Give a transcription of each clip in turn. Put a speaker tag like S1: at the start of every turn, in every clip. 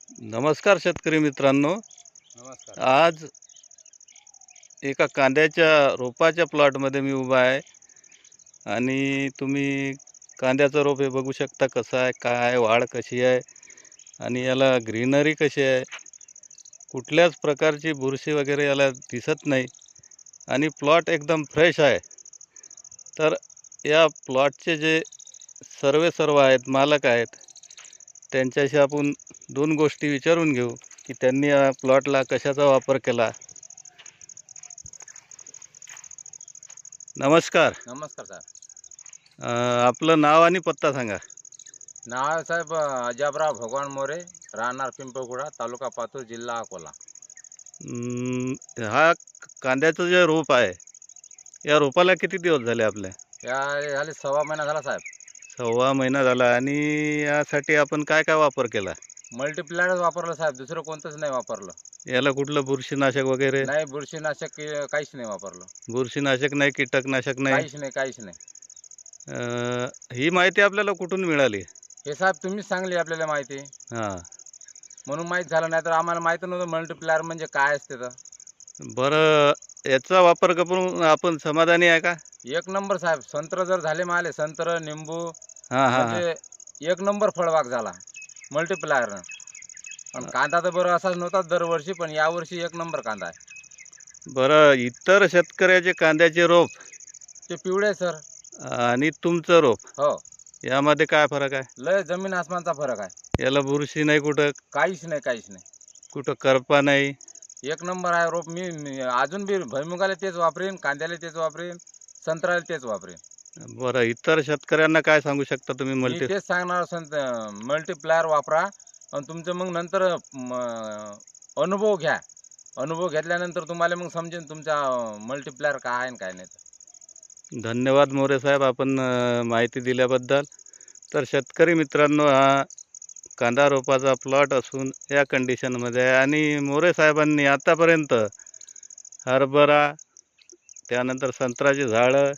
S1: नमस्कार शेतकरी मित्रांनो.
S2: नमस्कार.
S1: आज एका कांद्याच्या रोपाच्या प्लॉटमध्ये मी उभा आहे आणि तुम्ही कांद्याचं रोप हे बघू शकता कसं आहे, काय आहे, वाढ कशी आहे आणि याला ग्रीनरी कशी आहे. कुठल्याच प्रकारची बुरशी वगैरे याला दिसत नाही आणि प्लॉट एकदम फ्रेश आहे. तर या प्लॉटचे जे सर्व आहेत, मालक आहेत, त्यांच्याशी आपण दोन गोष्टी विचारून घेऊ की त्यांनी या प्लॉटला कशाचा वापर केला. नमस्कार.
S2: नमस्कार साहेब.
S1: आपलं नाव आणि पत्ता सांगा.
S2: नाव आहे साहेब अजाबराव भगवान मोरे, राहणार पिंपळखुर्द, तालुका पातूर, जिल्हा अकोला.
S1: हा कांद्याचं जे रोप आहे, या रोपाला किती दिवस झाले आपले?
S2: या झाले 1.25 महिना झाला साहेब.
S1: 1.25 महिना झाला. आणि यासाठी आपण काय काय वापर केला?
S2: मल्टीप्लायरच वापरलं साहेब, दुसरं कोणतंच नाही वापरलं.
S1: याला कुठलं बुरशीनाशक वगैरे?
S2: नाही, बुरशीनाशक काहीच नाही वापरलं.
S1: बुरशीनाशक नाही, कीटकनाशक नाही?
S2: काहीच नाही.
S1: ही माहिती आपल्याला कुठून मिळाली?
S2: हे साहेब तुम्हीच सांगली आपल्याला माहिती,
S1: हां.
S2: म्हणून माहीत झालं, नाही तर आम्हाला माहीत नव्हतं मल्टीप्लायर म्हणजे काय असते. तर
S1: बरं, याचा वापर करून आपण समाधानी आहे का?
S2: एक नंबर साहेब. संत्र जर झाले माले, संत्र, निंबू,
S1: हां हां हां.
S2: म्हणजे एक नंबर फळबाग झाला मल्टीप्लायरनं. आणि कांदा तर बरं असाच नव्हता दरवर्षी, पण यावर्षी एक नंबर कांदा आहे.
S1: बरं, इतर शेतकऱ्याचे कांद्याचे रोप
S2: ते पिवळे सर.
S1: आणि तुमचं रोप
S2: हो,
S1: यामध्ये काय फरक आहे?
S2: लय जमीन आसमानचा फरक आहे.
S1: याला बुरशी नाही, कुठं
S2: काहीच नाही.
S1: कुठं करपा नाही?
S2: एक नंबर आहे रोप. मी अजून बी भुईमुगाला तेच वापरीन, कांद्याला तेच वापरीन, संत्र्याला तेच वापरीन.
S1: बरं, इतर शेतकऱ्यांना काय सांगू शकता तुम्ही?
S2: मी तेच सांगणार, मल्टीप्लायर वापरा आणि तुमचं मग नंतर अनुभव घ्या. अनुभव घेतल्यानंतर तुम्हाला मग समजेल तुमचा मल्टीप्लायर काय आहे आणि काय नाही.
S1: धन्यवाद मोरे साहेब, आपण माहिती दिल्याबद्दल. तर शेतकरी मित्रांनो, हा कांदा रोपाचा प्लॉट असून या कंडिशनमध्ये आहे आणि मोरे साहेबांनी आतापर्यंत हरभरा, त्यानंतर संत्र्याची झाडं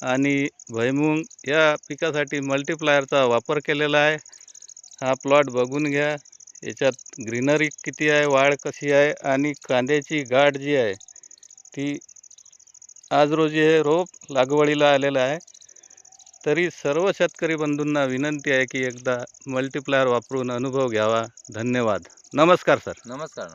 S1: आणि भुईमुग या पिकासाठी मल्टीप्लायरचा वापर केलेला आहे. हा प्लॉट बघून घ्या. याच्यात ग्रीनरी किती आहे, वाढ कशी आहे आणि कांद्याची गाठ जी आहे ती आज रोजी हे रोप लागवडीला आलेलं आहे. तरी सर्व शेतकरी बंधूंना विनंती आहे की एकदा मल्टीप्लायर वापरून अनुभव घ्यावा. धन्यवाद. नमस्कार सर.
S2: नमस्कार.